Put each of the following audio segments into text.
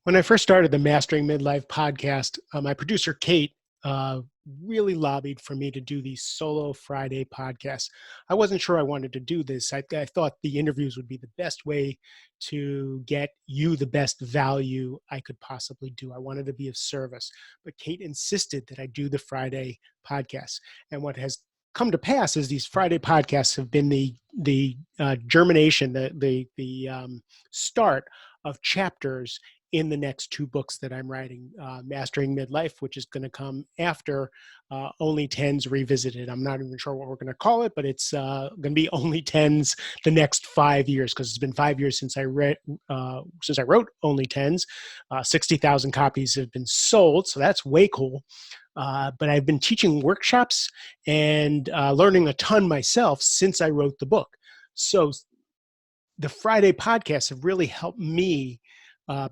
When I first started the Mastering Midlife podcast, my producer, Kate, uh, really lobbied for me to do these solo Friday podcasts. I wasn't sure I wanted to do this. I thought the interviews would be the best way to get you the best value I could possibly do. I wanted to be of service. But Kate insisted that I do the Friday podcasts. And what has come to pass is these Friday podcasts have been the germination, the start of chapters in the next two books that I'm writing, Mastering Midlife, which is going to come after Only Tens Revisited. I'm not even sure what we're going to call it, but it's going to be Only Tens the next 5 years, because it's been 5 years since I wrote Only Tens. 60,000 copies have been sold, so that's way cool. But I've been teaching workshops and learning a ton myself since I wrote the book. So the Friday podcasts have really helped me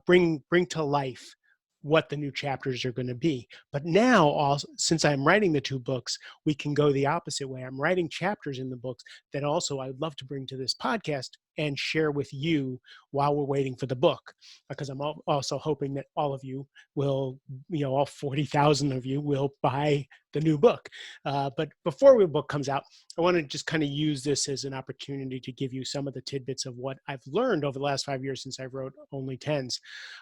bring to life what the new chapters are going to be. But now, also, since I'm writing the two books, we can go the opposite way. I'm writing chapters in the books that also I'd love to bring to this podcast and share with you while we're waiting for the book, because I'm also hoping that all of you will, all 40,000 of you will buy the new book. But before the book comes out, I want to just kind of use this as an opportunity to give you some of the tidbits of what I've learned over the last 5 years since I wrote Only Tens.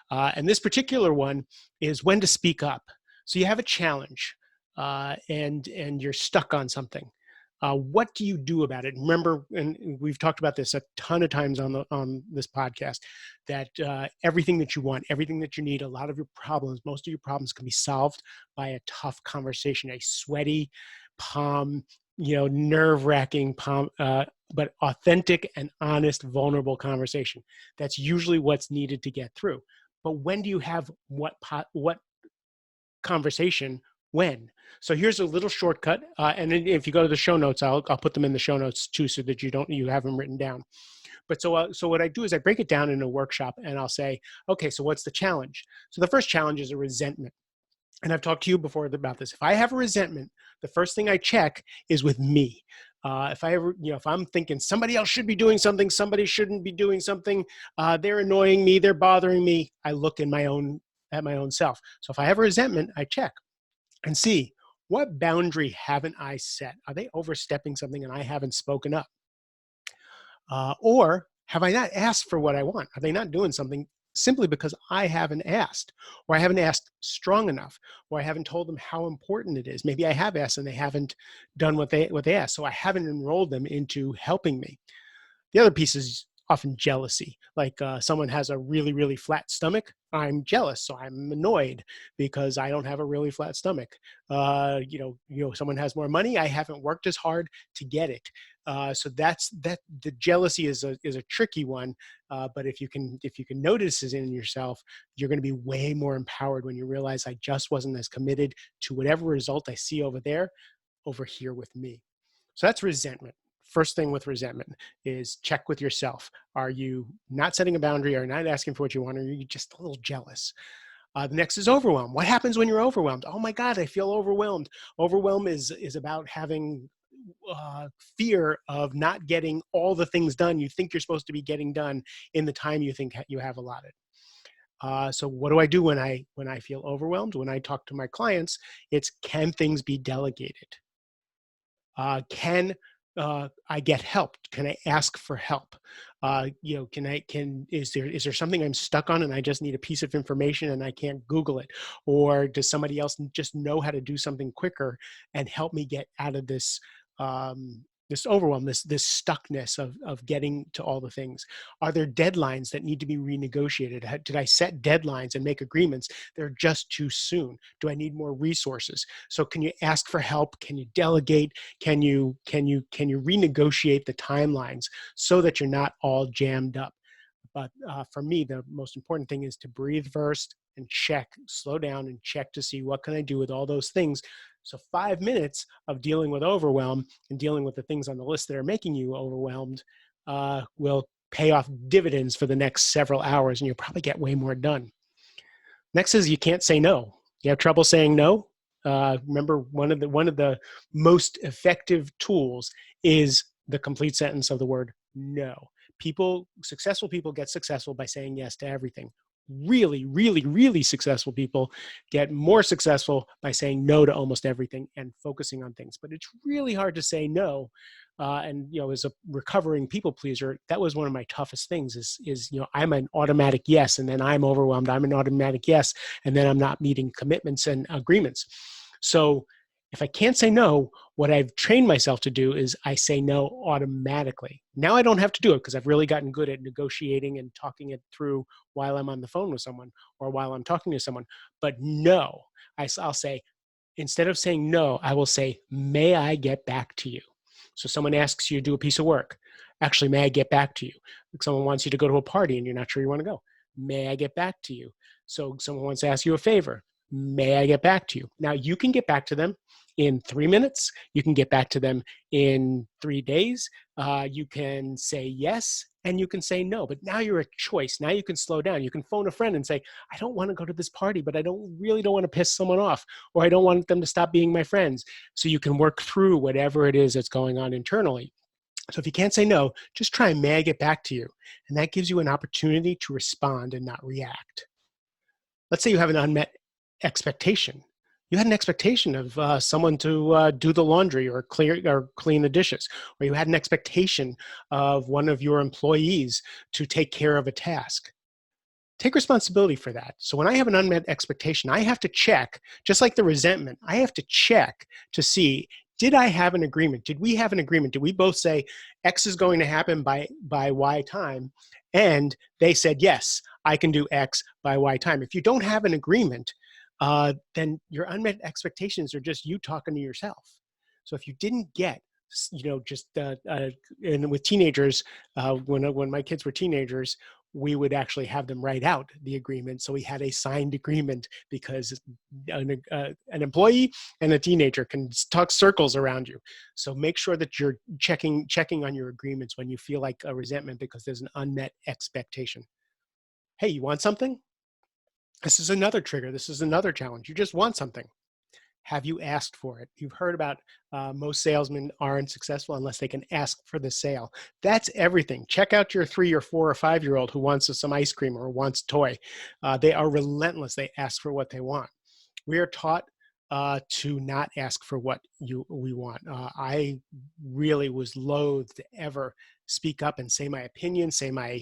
And this particular one is when to speak up. So you have a challenge and you're stuck on something. What do you do about it? Remember, and we've talked about this a ton of times on this podcast, that everything that you want, everything that you need, a lot of your problems, most of your problems can be solved by a tough conversation, a sweaty palm, nerve-wracking palm, but authentic and honest, vulnerable conversation. That's usually what's needed to get through. But when do you have what conversation? When? So here's a little shortcut, and if you go to the show notes, I'll put them in the show notes too, so that you have them written down. But so what I do is I break it down in a workshop, and I'll say, okay, so what's the challenge? So the first challenge is a resentment, and I've talked to you before about this. If I have a resentment, the first thing I check is with me. If I'm thinking somebody else should be doing something, somebody shouldn't be doing something, they're annoying me, they're bothering me, I look at my own self. So if I have a resentment, I check and see, what boundary haven't I set? Are they overstepping something and I haven't spoken up? Or have I not asked for what I want? Are they not doing something simply because I haven't asked, or I haven't asked strong enough, or I haven't told them how important it is? Maybe I have asked and they haven't done what they asked, so I haven't enrolled them into helping me. The other piece is often jealousy. Like someone has a really, really flat stomach, I'm jealous, so I'm annoyed because I don't have a really flat stomach. Someone has more money, I haven't worked as hard to get it. So that's that. The jealousy is a tricky one, but if you can notice it in yourself, you're going to be way more empowered when you realize, I just wasn't as committed to whatever result I see over here with me. So that's resentment. First thing with resentment is check with yourself. Are you not setting a boundary, or not asking for what you want, or are you just a little jealous? The next is overwhelm. What happens when you're overwhelmed? Oh my God, I feel overwhelmed. Overwhelm is about having fear of not getting all the things done you think you're supposed to be getting done in the time you think you have allotted. So what do I do when I feel overwhelmed? When I talk to my clients, it's, can things be delegated? Can I get help? Can I ask for help? Is there something I'm stuck on and I just need a piece of information and I can't Google it? Or does somebody else just know how to do something quicker and help me get out of this, this overwhelm, this stuckness of getting to all the things? Are there deadlines that need to be renegotiated? Did I set deadlines and make agreements that are just too soon? Do I need more resources? So can you ask for help? Can you delegate? Can you renegotiate the timelines so that you're not all jammed up? But for me, the most important thing is to breathe first and check, slow down and check to see, what can I do with all those things? So 5 minutes of dealing with overwhelm and dealing with the things on the list that are making you overwhelmed will pay off dividends for the next several hours, and you'll probably get way more done. Next is, you can't say no. You have trouble saying no? Remember, one of the most effective tools is the complete sentence of the word no. Successful people get successful by saying yes to everything. really, really, really successful people get more successful by saying no to almost everything and focusing on things. But it's really hard to say no. And as a recovering people pleaser, that was one of my toughest things. Is I'm an automatic yes, and then I'm overwhelmed. I'm an automatic yes, and then I'm not meeting commitments and agreements. So if I can't say no, what I've trained myself to do is I say no automatically. Now I don't have to do it because I've really gotten good at negotiating and talking it through while I'm on the phone with someone or while I'm talking to someone. But no, I'll say, instead of saying no, I will say, may I get back to you? So someone asks you to do a piece of work. Actually, may I get back to you? Like someone wants you to go to a party and you're not sure you want to go. May I get back to you? So someone wants to ask you a favor. May I get back to you? Now you can get back to them in 3 minutes. You can get back to them in 3 days. You can say yes and you can say no, but now you're a choice. Now you can slow down. You can phone a friend and say, I don't want to go to this party, but I don't want to piss someone off, or I don't want them to stop being my friends. So you can work through whatever it is that's going on internally. So if you can't say no, just try, may I get back to you? And that gives you an opportunity to respond and not react. Let's say you have an unmet expectation. You had an expectation of someone to do the laundry or clean the dishes, or you had an expectation of one of your employees to take care of a task. Take responsibility for that. So when I have an unmet expectation, I have to check, just like the resentment, I have to check to see, did I have an agreement? Did we have an agreement? Did we both say X is going to happen by Y time? And they said, yes, I can do X by Y time. If you don't have an agreement, then your unmet expectations are just you talking to yourself. So if you didn't get, and with teenagers, when my kids were teenagers, we would actually have them write out the agreement. So we had a signed agreement because an employee and a teenager can talk circles around you. So make sure that you're checking on your agreements when you feel like a resentment because there's an unmet expectation. Hey, you want something? This is another trigger. This is another challenge. You just want something. Have you asked for it? You've heard about most salesmen aren't successful unless they can ask for the sale. That's everything. Check out your 3 or 4 or 5-year-old who wants some ice cream or wants a toy. They are relentless. They ask for what they want. We are taught to not ask for what we want. I really was loath to ever speak up and say my opinion, say my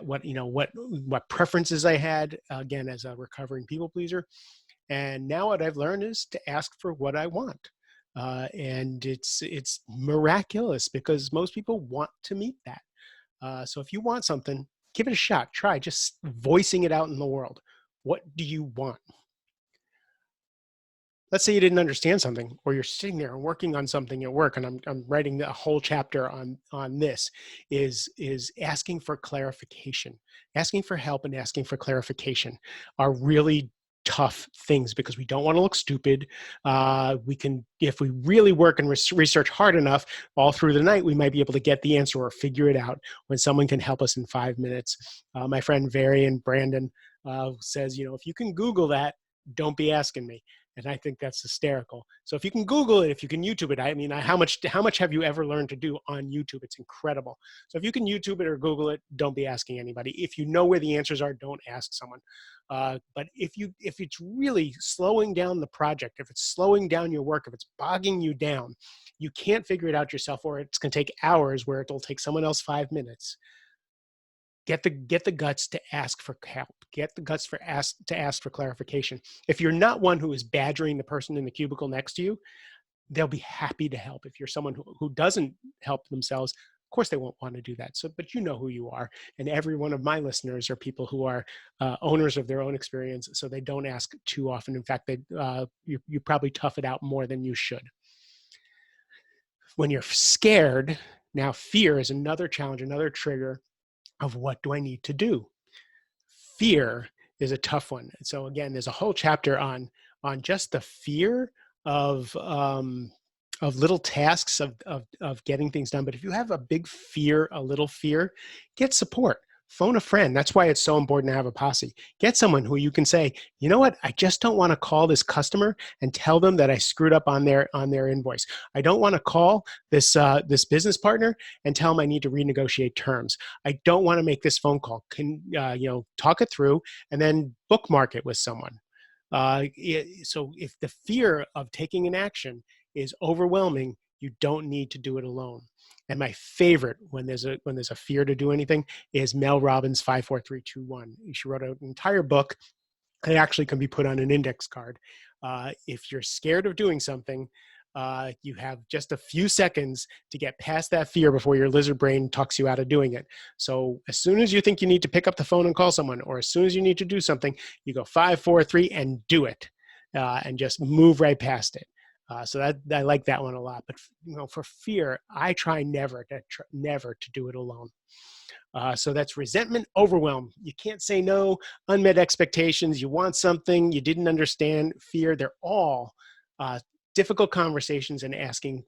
what preferences I had, again, as a recovering people pleaser. And now what I've learned is to ask for what I want. And it's miraculous because most people want to meet that. So if you want something, give it a shot. Try just voicing it out in the world. What do you want? Let's say you didn't understand something, or you're sitting there and working on something at work, and I'm writing a whole chapter on this, is asking for clarification. Asking for help and asking for clarification are really tough things because we don't want to look stupid. We can, if we really work and research hard enough all through the night, we might be able to get the answer or figure it out when someone can help us in 5 minutes. My friend Varian Brandon says, if you can Google that, don't be asking me. And I think that's hysterical. So if you can Google it, if you can YouTube it, I mean, how much have you ever learned to do on YouTube? It's incredible. So if you can YouTube it or Google it, don't be asking anybody. If you know where the answers are, don't ask someone. But if it's really slowing down the project, if it's slowing down your work, if it's bogging you down, you can't figure it out yourself, or it's going to take hours where it'll take someone else 5 minutes. Get the guts to ask for help. Get the guts to ask for clarification. If you're not one who is badgering the person in the cubicle next to you, they'll be happy to help. If you're someone who doesn't help themselves, of course they won't want to do that. So, but you know who you are. And every one of my listeners are people who are owners of their own experience, so they don't ask too often. In fact, you probably tough it out more than you should. When you're scared, now fear is another challenge, another trigger of what do I need to do? Fear is a tough one. So again, there's a whole chapter on just the fear of little tasks of getting things done. But if you have a big fear, a little fear, get support. phone a friend. That's why it's so important to have a posse. Get someone who you can say, you know what, I just don't want to call this customer and tell them that I screwed up on their invoice. I don't want to call this business partner and tell them I need to renegotiate terms. I don't want to make this phone call. Can talk it through and then bookmark it with someone. So if the fear of taking an action is overwhelming, you don't need to do it alone. And my favorite when there's a fear to do anything is Mel Robbins' 54321. She wrote an entire book. It actually can be put on an index card. If you're scared of doing something, you have just a few seconds to get past that fear before your lizard brain talks you out of doing it. So as soon as you think you need to pick up the phone and call someone, or as soon as you need to do something, you go 5, 4, 3 and do it, and just move right past it. So that I like that one a lot. But for fear, I try never to do it alone. So that's resentment, overwhelm. You can't say no, unmet expectations. You want something you didn't understand, fear. They're all difficult conversations and asking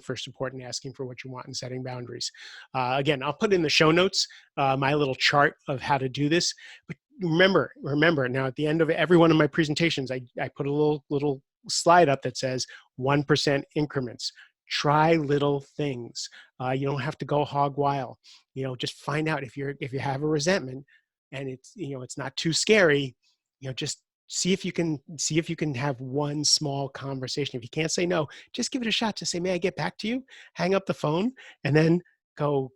for support and asking for what you want and setting boundaries. Again, I'll put in the show notes my little chart of how to do this. But remember now at the end of every one of my presentations, I put a little slide up that says 1% increments. Try little things. You don't have to go hog wild. Just find out if you have a resentment and it's not too scary. Just see if you can have one small conversation. If you can't say no, just give it a shot. Just say, may I get back to you? Hang up the phone and then go,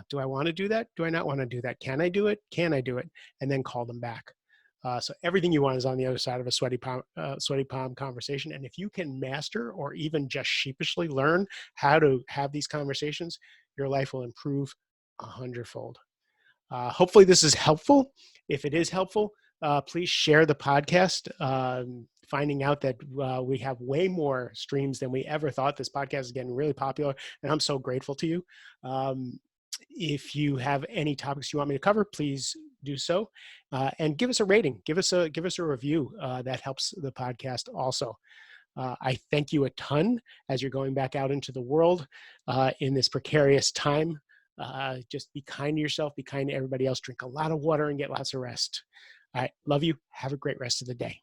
do I want to do that? Do I not want to do that? Can I do it? Can I do it? And then call them back. So everything you want is on the other side of a sweaty palm conversation. And if you can master or even just sheepishly learn how to have these conversations, your life will improve 100-fold. Hopefully this is helpful. If it is helpful, please share the podcast. Finding out that we have way more streams than we ever thought. This podcast is getting really popular, and I'm so grateful to you. If you have any topics you want me to cover, please do so, and give us a rating. Give us a review. That helps the podcast also. I thank you a ton as you're going back out into the world in this precarious time. Just be kind to yourself, be kind to everybody else, drink a lot of water and get lots of rest. All right. Love you. Have a great rest of the day.